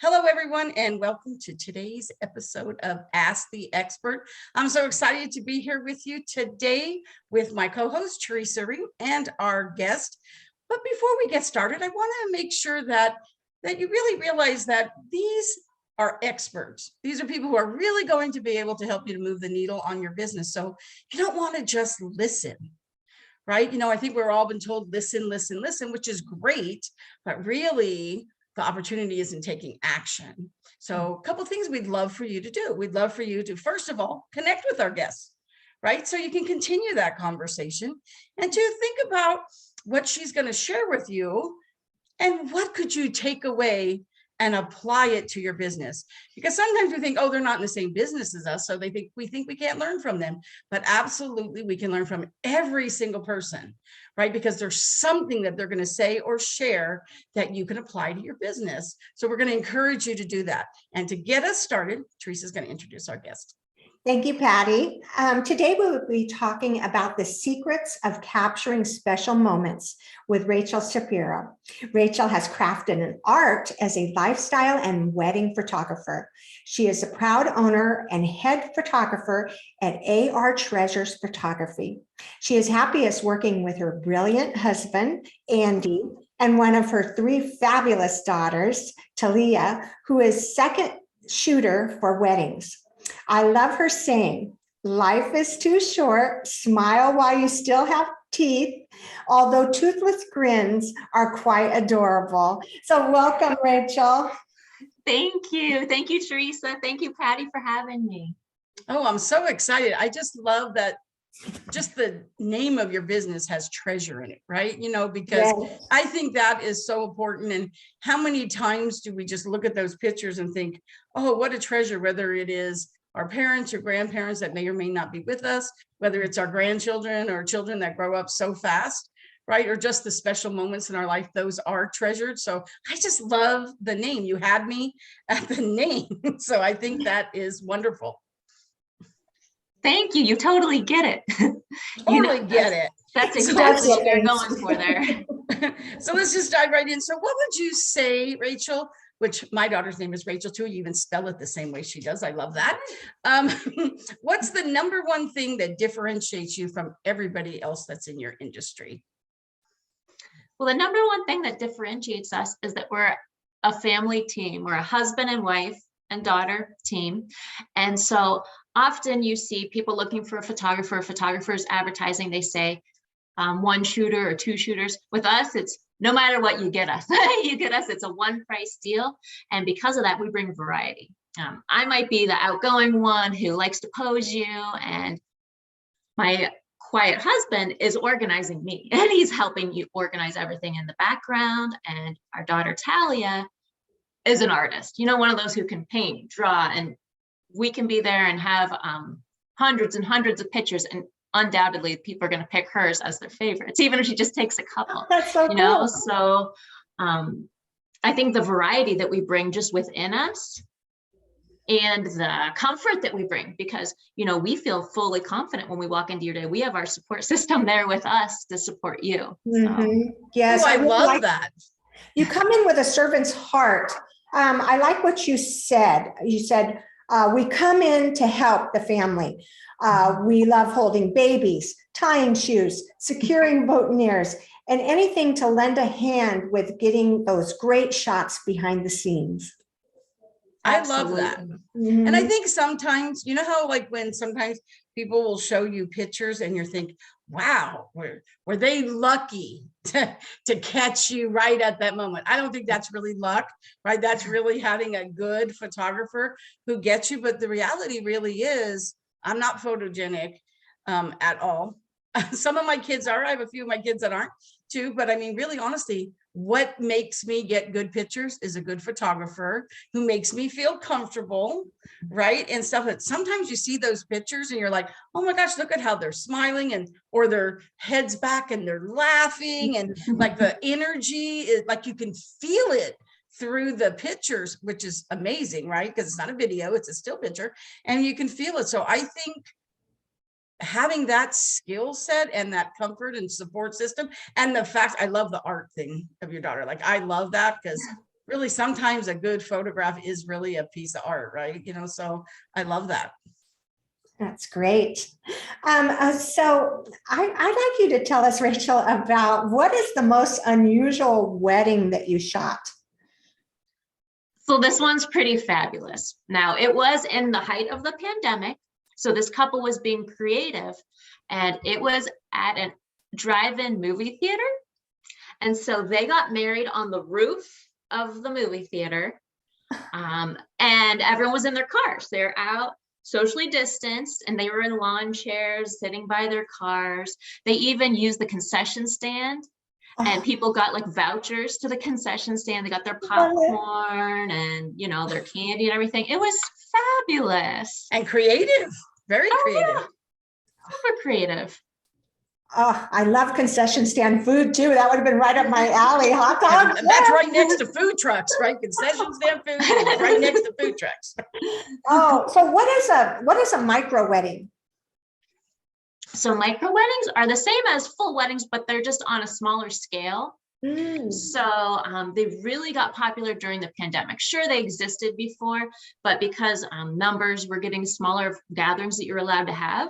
Hello, everyone, and welcome to today's episode of Ask the Expert. I'm so excited to be here with you today with my co-host, Teresa Ream, and our guest. But before we get started, I want to make sure that you really realize that these are experts. These are people who are really going to be able to help you to move the needle on your business. So you don't want to just listen, right? I think we're all been told, listen, listen, listen, which is great, but really, the opportunity is in taking action. So a couple of things we'd love for you to do. We'd love for you to, first of all, connect with our guests, right? So you can continue that conversation and to think about what she's going to share with you and what could you take away and apply it to your business. Because sometimes we think, oh, they're not in the same business as us, so we think we can't learn from them. But absolutely, we can learn from every single person, right? Because there's something that they're going to say or share that you can apply to your business. So we're going to encourage you to do that. And to get us started, Teresa's going to introduce our guest. Thank you, Patty. Today we will be talking about the secrets of capturing special moments with Rachel Shapiro. Rachel has crafted an art as a lifestyle and wedding photographer. She is a proud owner and head photographer at AR Treasures Photography. She is happiest working with her brilliant husband, Andy, and one of her three fabulous daughters, Talia, who is second shooter for weddings. I love her saying, life is too short, smile while you still have teeth, although toothless grins are quite adorable. So welcome, Rachel. Thank you. Thank you, Teresa. Thank you, Patty, for having me. Oh, I'm so excited. I just love that just the name of your business has treasure in it, right? Because yes. I think that is so important. And how many times do we just look at those pictures and think, oh, what a treasure, whether it is our parents or grandparents that may or may not be with us, whether it's our grandchildren or children that grow up so fast, right? Or just the special moments in our life, those are treasured. So I just love the name. You had me at the name. So I think that is wonderful. Thank you. You totally get it. Get it. That's exactly what you're going for there. So let's just dive right in. So what would you say, Rachel, which my daughter's name is Rachel too. You even spell it the same way she does. I love that. What's the number one thing that differentiates you from everybody else that's in your industry? Well, the number one thing that differentiates us is that we're a family team. We're a husband and wife and daughter team. And so often you see people looking for a photographer, photographers advertising, they say one shooter or two shooters. With us, it's no matter what you get us, it's a one price deal. And because of that, we bring variety. I might be the outgoing one who likes to pose you, and my quiet husband is organizing me, and he's helping you organize everything in the background. And our daughter, Talia, is an artist, one of those who can paint, draw, and we can be there and have hundreds and hundreds of pictures, and undoubtedly people are going to pick hers as their favorites, even if she just takes a couple. That's so cool. So I think the variety that we bring just within us and the comfort that we bring, because we feel fully confident when we walk into your day. We have our support system there with us to support you. Mm-hmm. Yes, I love that. You come in with a servant's heart. I like what you said. You said, we come in to help the family. We love holding babies, tying shoes, securing boutonnieres, and anything to lend a hand with getting those great shots behind the scenes. Absolutely. I love that. Mm-hmm. And I think sometimes, how when sometimes people will show you pictures and you think, wow, were they lucky to catch you right at that moment? I don't think that's really luck, right? That's really having a good photographer who gets you. But the reality really is, I'm not photogenic at all. Some of my kids are. I have a few of my kids that aren't too. But I mean, really, honestly, what makes me get good pictures is a good photographer who makes me feel comfortable, right? And stuff that sometimes you see those pictures and you're like, oh my gosh, look at how they're smiling, or their heads back and they're laughing, and like the energy is like, you can feel it through the pictures, which is amazing, right? Because it's not a video, it's a still picture, and you can feel it. So I think having that skill set and that comfort and support system, and the fact, I love the art thing of your daughter. Like, I love that, because really sometimes a good photograph is really a piece of art, right? So I love that. That's great. So I'd like you to tell us, Rachel, about what is the most unusual wedding that you shot? So this one's pretty fabulous. Now, it was in the height of the pandemic. So this couple was being creative, and it was at a drive-in movie theater. And so they got married on the roof of the movie theater. And everyone was in their cars. They're out socially distanced, and they were in lawn chairs sitting by their cars. They even used the concession stand, and people got like vouchers to the concession stand. They got their popcorn and their candy and everything. It was fabulous and creative, very creative. Yeah. Super creative. Oh, I love concession stand food too. That would have been right up my alley. Hot dogs. That's right next to food trucks, right? Concession stand food is right next to food trucks. Oh, so what is a micro wedding? So micro weddings are the same as full weddings, but they're just on a smaller scale. So they really got popular during the pandemic. Sure, they existed before, but because numbers were getting smaller of gatherings that you're allowed to have,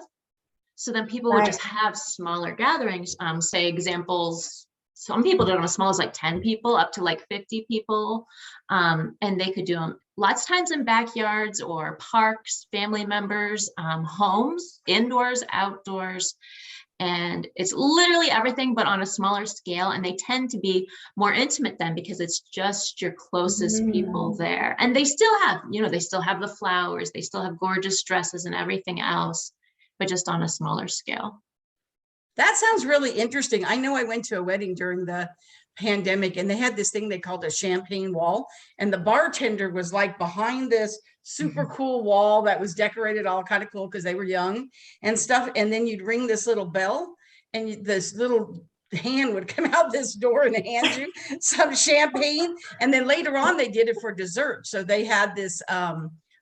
so then people would just have smaller gatherings. Say examples, some people did them as small as like 10 people up to like 50 people. And they could do them lots of times in backyards or parks, family members, homes, indoors, outdoors. And it's literally everything, but on a smaller scale. And they tend to be more intimate then because it's just your closest people there. And they still have, they still have the flowers, they still have gorgeous dresses and everything else, but just on a smaller scale. That sounds really interesting. I know I went to a wedding during the pandemic, and they had this thing they called a champagne wall, and the bartender was like behind this super cool wall that was decorated all kind of cool because they were young and stuff. And then you'd ring this little bell, and this little hand would come out this door and hand you some champagne. And then later on, they did it for dessert. So they had this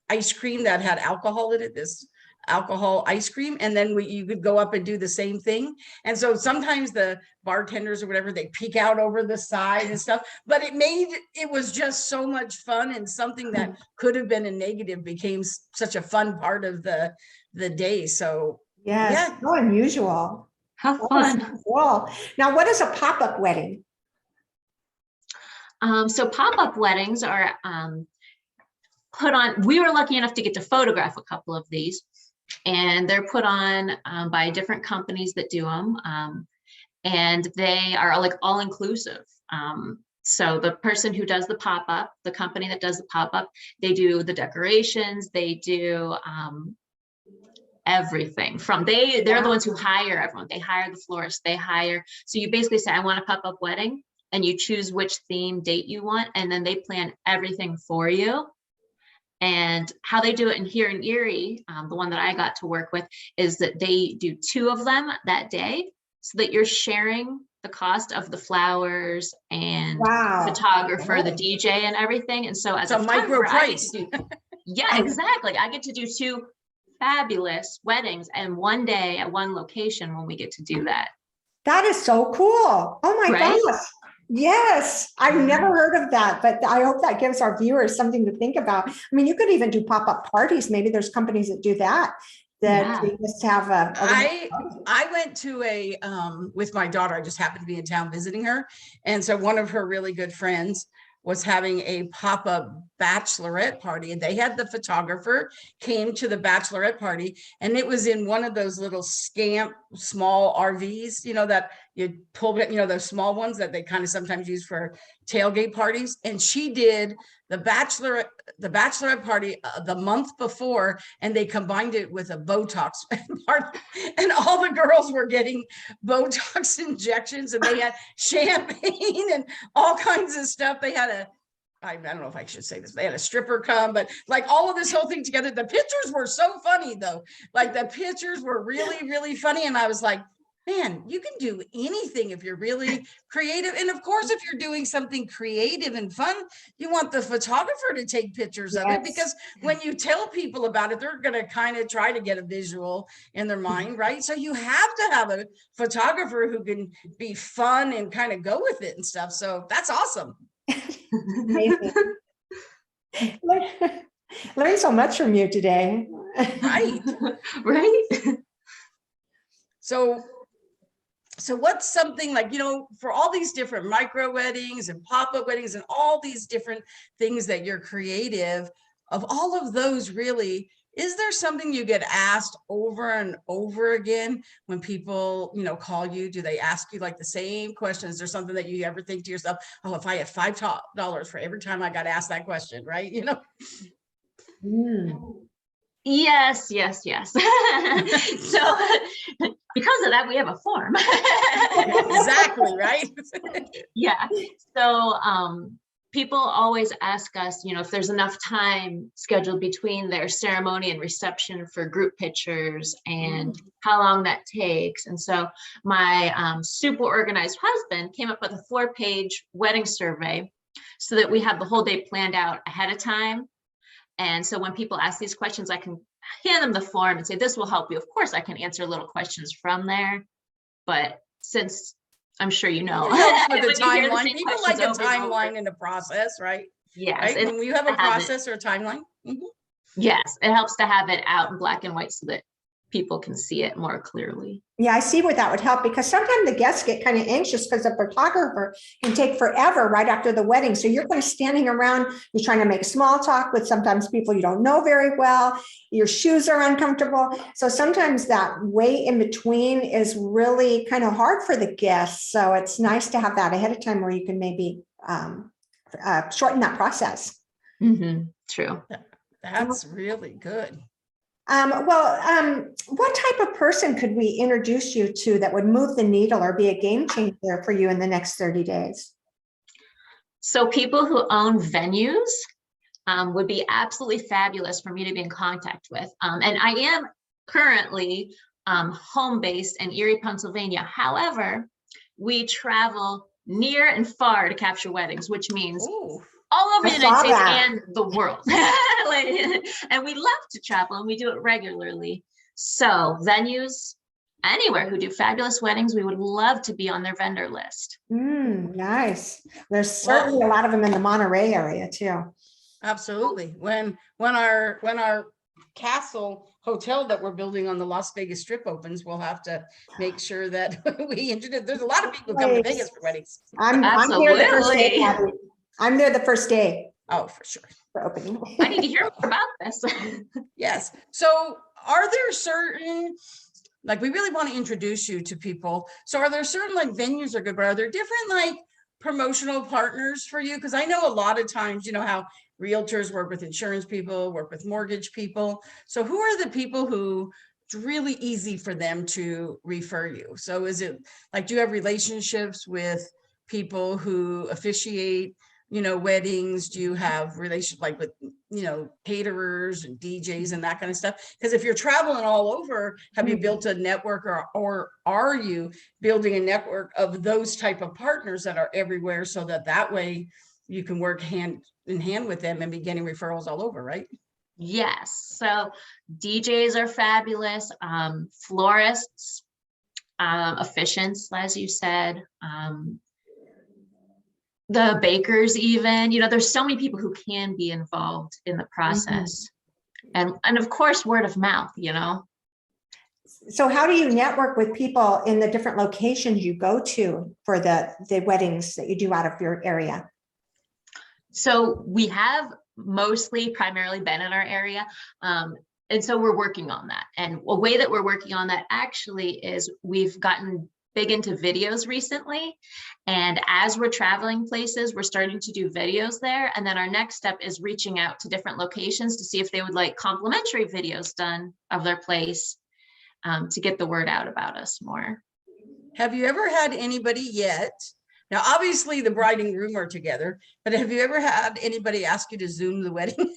ice cream that had alcohol in it, this alcohol ice cream, and then you could go up and do the same thing. And so sometimes the bartenders or whatever, they peek out over the side and stuff, but it was just so much fun, and something that could have been a negative became such a fun part of the day. So yes, so unusual. How fun. Cool. Now, what is a pop-up wedding? So pop-up weddings are put on. We were lucky enough to get to photograph a couple of these, and they're put on by different companies that do them, and they are like all inclusive. So the person who does the pop-up, the company that does the pop-up, they do the decorations, they do everything from they're the ones who hire everyone. They hire the florist, so you basically say, I want a pop-up wedding, and you choose which theme date you want, and then they plan everything for you. And how they do it here in Erie, the one that I got to work with, is that they do 2 of them that day, so that you're sharing the cost of the flowers and photographer, the DJ and everything. And so as a micro price. Yeah, exactly. I get to do 2 fabulous weddings and one day at one location when we get to do that. That is so cool. Oh my gosh. Yes, I've never heard of that, but I hope that gives our viewers something to think about. I mean, you could even do pop-up parties. Maybe there's companies that do that. They just have I went to a with my daughter. I just happened to be in town visiting her, and so one of her really good friends was having a pop-up bachelorette party, and they had the photographer came to the bachelorette party, and it was in one of those little small RVs, that you pull, those small ones that they kind of sometimes use for tailgate parties. And she did the bachelorette party the month before, and they combined it with a Botox party, and all the girls were getting Botox injections, and they had champagne and all kinds of stuff. They had I don't know if I should say this, they had a stripper come, but like all of this whole thing together. The pictures were so funny though. Like the pictures were really, really funny. And I was like, man, you can do anything if you're really creative. And of course, if you're doing something creative and fun, you want the photographer to take pictures of it, because when you tell people about it, they're going to kind of try to get a visual in their mind, right? So you have to have a photographer who can be fun and kind of go with it and stuff. So that's awesome. Amazing. Learned so much from you today. Right. Right. So what's something like, for all these different micro weddings and pop-up weddings and all these different things that you're creative of, all of those, really, is there something you get asked over and over again when people, call you? Do they ask you like the same questions? Is there something that you ever think to yourself, oh, if I had $5 for every time I got asked that question, right? Yes. So because of that, we have a form. Exactly, right? Yeah. So people always ask us, if there's enough time scheduled between their ceremony and reception for group pictures and how long that takes. And so my super organized husband came up with a 4-page wedding survey so that we have the whole day planned out ahead of time. And so when people ask these questions, I can hand them the form and say, this will help you. Of course, I can answer little questions from there. But since I'm sure you know, with the timeline, people like a timeline in the process, right? Yes. Right? When you have a process or a timeline. Yes, it helps to have it out in black and white so that people can see it more clearly. Yeah, I see where that would help, because sometimes the guests get kind of anxious because the photographer can take forever right after the wedding. So you're kind of standing around, you're trying to make small talk with sometimes people you don't know very well. Your shoes are uncomfortable. So sometimes that wait in between is really kind of hard for the guests. So it's nice to have that ahead of time where you can maybe shorten that process. True. That's really good. What type of person could we introduce you to that would move the needle or be a game changer for you in the next 30 days? So people who own venues would be absolutely fabulous for me to be in contact with. And I am currently home-based in Erie, Pennsylvania. However, we travel near and far to capture weddings, which means all over the United States and the world. And we love to travel, and we do it regularly. So venues anywhere who do fabulous weddings, we would love to be on their vendor list. Nice. There's certainly a lot of them in the Monterey area too. Absolutely. When our castle hotel that we're building on the Las Vegas Strip opens, we'll have to make sure that we introduce. There's a lot of people who come to Vegas for weddings. I'm there the first day, Abby. I'm there the first day. Oh, for sure. For opening. I need to hear more about this. Yes. So are there certain, like, we really want to introduce you to people. So are there certain like venues are good, but are there different like promotional partners for you? Because I know a lot of times, how realtors work with insurance people, work with mortgage people. So who are the people who it's really easy for them to refer you? So is it like, do you have relationships with people who officiate weddings? Do you have relations like with, caterers and DJs and that kind of stuff? Because if you're traveling all over, have you built a network, or are you building a network of those type of partners that are everywhere, so that way you can work hand in hand with them and be getting referrals all over, right? Yes. So DJs are fabulous. Florists, officiants, as you said, the bakers, even, there's so many people who can be involved in the process. And of course, word of mouth, So how do you network with people in the different locations you go to for the weddings that you do out of your area? So we have primarily been in our area. And so we're working on that. And a way that we're working on that actually is we've gotten big into videos recently. And as we're traveling places, we're starting to do videos there. And then our next step is reaching out to different locations to see if they would like complimentary videos done of their place, to get the word out about us more. Have you ever had anybody yet? Now, obviously the bride and groom are together, but have you ever had anybody ask you to Zoom the wedding?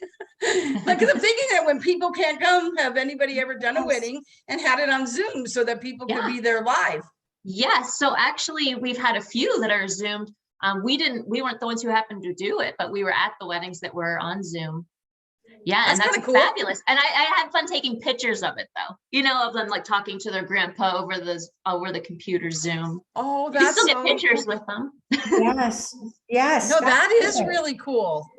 Like, 'cause I'm thinking that when people can't come, have anybody ever done a wedding and had it on Zoom so that people could be there live? Yes. So actually we've had a few that are Zoomed. We weren't the ones who happened to do it, but we were at the weddings that were on Zoom. Yeah, and That's that's kinda cool. fabulous. And I had fun taking pictures of it though. Of them like talking to their grandpa over the computer Zoom. Oh, You can that's still get so pictures cool. with them. Yes, yes. No, that's that is perfect. really cool.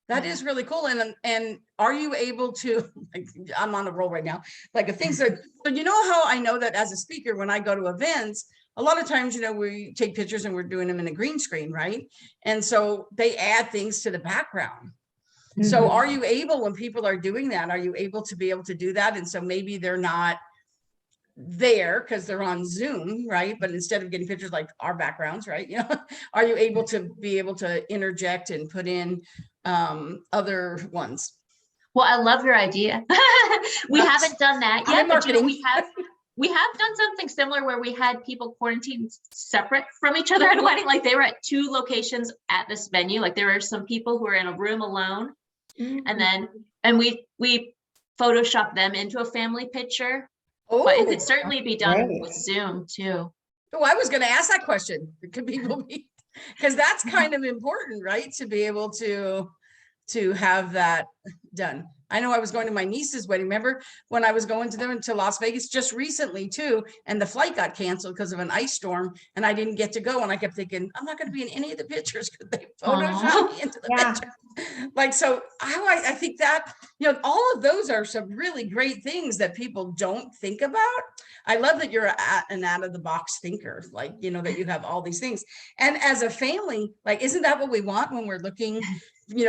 That Yeah. is really cool. And are you able to, like, I'm on a roll right now, like the things that, so you know how I know that as a speaker, when I go to events, a lot of times, we take pictures and we're doing them in a green screen, right? And so they add things to the background. So Mhm. are you able, when people are doing that, are you able to be able to do that? And so maybe they're not there because they're on Zoom, right? But instead of getting pictures like our backgrounds, right? Are you able to interject and put in other ones? Well, I love your idea. We That's haven't done that I'm in yet, but marketing. we have done something similar where we had people quarantined separate from each other at a wedding. Like they were at two locations at this venue. Like there were some people who were in a room alone, and we photoshopped them into a family picture. But it Oh, could certainly be done Great. with Zoom too. I was going to ask that question. Could people be, because that's kind of important, right? To be able to have that done. I know I was going to my niece's wedding. Remember when I was going to them to Las Vegas just recently too, and the flight got canceled because of an ice storm, and I didn't get to go. And I kept thinking, I'm not going to be in any of the pictures because they photoshopped me into the Yeah. picture. Like, so I think that, all of those are some really great things that people don't think about. I love that you're an out of the box thinker, like, that you have all these things. And as a family, like, isn't that what we want when we're looking,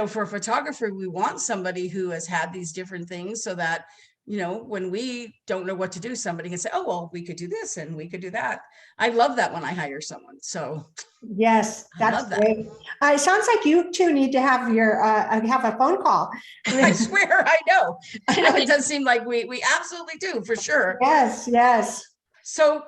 for a photographer? We want somebody who has had these different things so that, when we don't know what to do, somebody can say, oh, well, we could do this and we could do that. I love that when I hire someone. So Yes, I that's love that. great. It sounds like you two need to have have a phone call. I swear, I know it does seem like we absolutely do, for sure. Yes, yes. So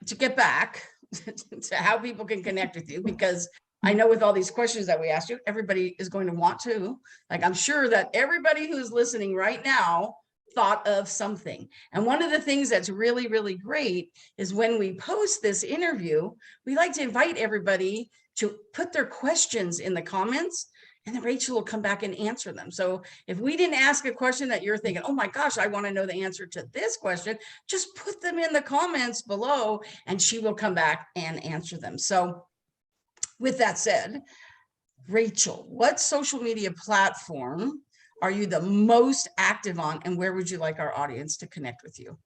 to get back to how people can connect with you, because I know with all these questions that we asked you, everybody is going to want to, like, I'm sure that everybody who's listening right now thought of something. And one of the things that's really, really great is when we post this interview, we like to invite everybody to put their questions in the comments, and then Rachel will come back and answer them. So if we didn't ask a question that you're thinking, oh my gosh, I want to know the answer to this question, just put them in the comments below and she will come back and answer them. So with that said, Rachel, what social media platform are you the most active on, and where would you like our audience to connect with you?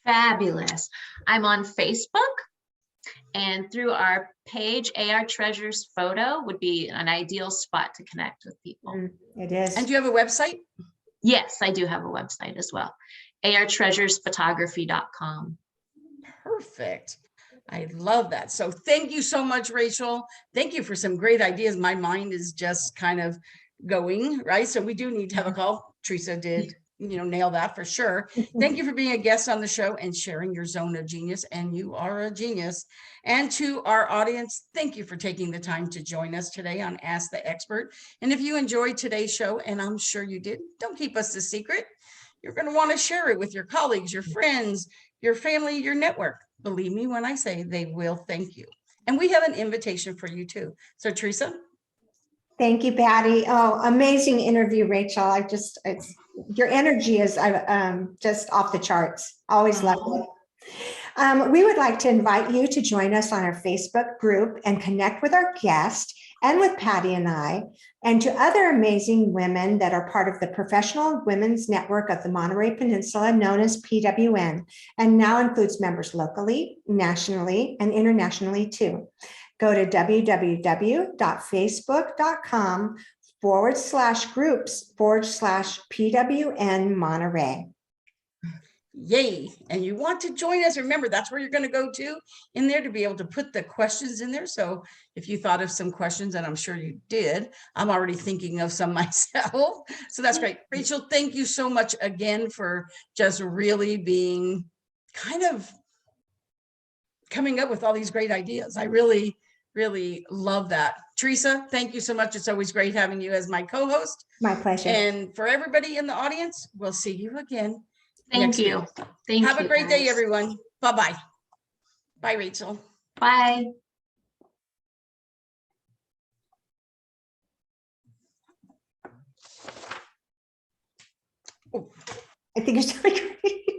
Fabulous. I'm on Facebook, and through our page, AR Treasures Photo would be an ideal spot to connect with people. It is. And do you have a website? Yes, I do have a website as well. artreasuresphotography.com. Perfect. I love that. So thank you so much, Rachel. Thank you for some great ideas. My mind is just kind of going, right? So we do need to have a call. Teresa did, nail that for sure. Thank you for being a guest on the show and sharing your zone of genius. And you are a genius. And to our audience, thank you for taking the time to join us today on Ask the Expert. And if you enjoyed today's show, and I'm sure you did, don't keep us a secret. You're going to want to share it with your colleagues, your friends, your family, your network. Believe me when I say they will thank you. And we have an invitation for you too. So Teresa. Thank you, Patty. Oh, amazing interview, Rachel. Your energy is just off the charts. Always love it. We would like to invite you to join us on our Facebook group and connect with our guest and with Patty and I, and to other amazing women that are part of the Professional Women's Network of the Monterey Peninsula, known as PWN, and now includes members locally, nationally, and internationally too. Go to www.facebook.com/groups/PWN Monterey. Yay. And you want to join us, remember, that's where you're going to go to in there to be able to put the questions in there. So if you thought of some questions, and I'm sure you did, I'm already thinking of some myself. So that's great. Rachel, thank you so much again for just really being kind of coming up with all these great ideas. I really, really love that. Teresa, thank you so much. It's always great having you as my co-host. My pleasure. And for everybody in the audience, we'll see you again. Thank you. Have a great day, everyone. Bye-bye. Bye, Rachel. Bye. I think you're doing great.